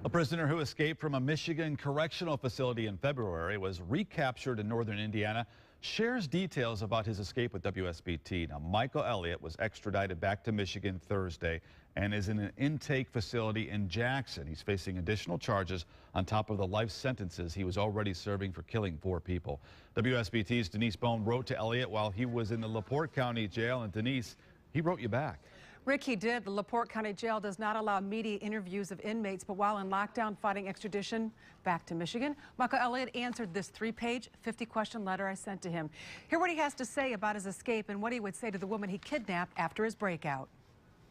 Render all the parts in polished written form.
A prisoner who escaped from a Michigan correctional facility in February was recaptured in northern Indiana. Shares details about his escape with WSBT. Now, Michael Elliot was extradited back to Michigan Thursday and is in an intake facility in Jackson. He's facing additional charges on top of the life sentences he was already serving for killing 4 people. WSBT's Denise Bohn wrote to Elliot while he was in the LaPorte County Jail. And Denise, he wrote you back. Rick, he did. The LaPorte County Jail does not allow media interviews of inmates, but while in lockdown fighting extradition back to Michigan, Michael Elliot answered this 3-page, 50-question letter I sent to him. Hear what he has to say about his escape and what he would say to the woman he kidnapped after his breakout.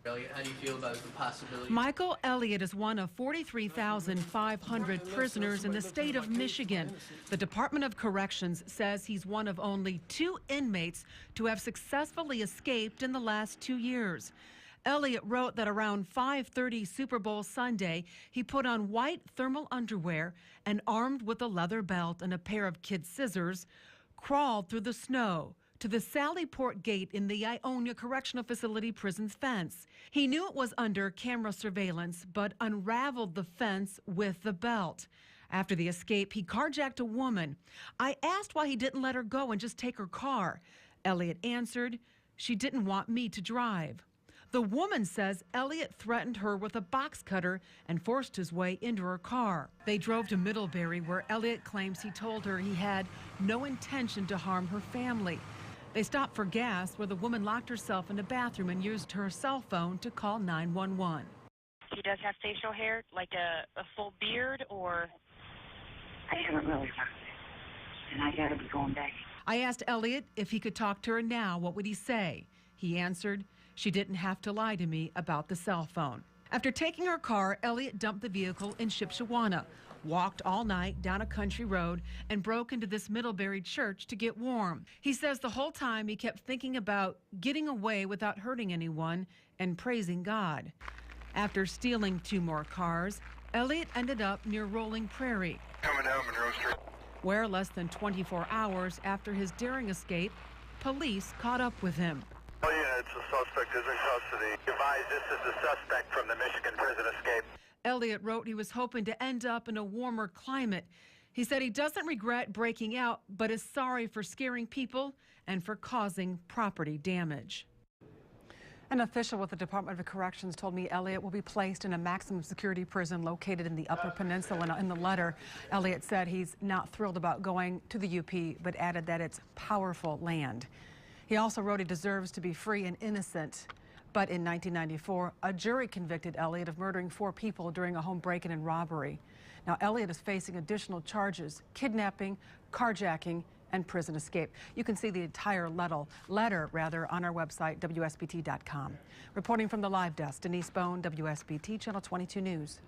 Elliot, how do you feel about the possibility? Michael Elliot is one of 43,500 prisoners in the state of Michigan. The Department of Corrections says he's one of only 2 inmates to have successfully escaped in the last 2 years. Elliot wrote that around 5:30 Super Bowl Sunday, he put on white thermal underwear and, armed with a leather belt and a pair of kid scissors, crawled through the snow to the Sallyport gate in the Ionia Correctional Facility prison's fence. He knew it was under camera surveillance, but unraveled the fence with the belt. After the escape, he carjacked a woman. I asked why he didn't let her go and just take her car. Elliot answered, she didn't want me to drive. The woman says Elliot threatened her with a box cutter and forced his way into her car. They drove to Middlebury, where Elliot claims he told her he had no intention to harm her family. They stopped for gas, where the woman locked herself in a bathroom and used her cell phone to call 911. He does have facial hair, like a full beard, or? I haven't really found it, and I gotta be going back. I asked Elliot if he could talk to her now, what would he say? He answered, she didn't have to lie to me about the cell phone. After taking her car, Elliot dumped the vehicle in Shipshewana, walked all night down a country road, and broke into this Middlebury church to get warm. He says the whole time he kept thinking about getting away without hurting anyone and praising God. After stealing 2 more cars, Elliot ended up near Rolling Prairie, coming down Monroe Street, where less than 24 hours after his daring escape, police caught up with him. Oh yeah, it's the suspect is in custody. Advise, this is the suspect from the Michigan prison escape. Elliot wrote he was hoping to end up in a warmer climate. He said he doesn't regret breaking out, but is sorry for scaring people and for causing property damage. An official with the Department of Corrections told me Elliot will be placed in a maximum security prison located in the Upper Peninsula. In the letter, Elliot said he's not thrilled about going to the UP, but added that it's powerful land. He also wrote he deserves to be free and innocent. But in 1994, a jury convicted Elliot of murdering 4 people during a home break-in and robbery. Now, Elliot is facing additional charges: kidnapping, carjacking, and prison escape. You can see the entire letter on our website, WSBT.com. Reporting from the live desk, Denise Bohn, WSBT Channel 22 News.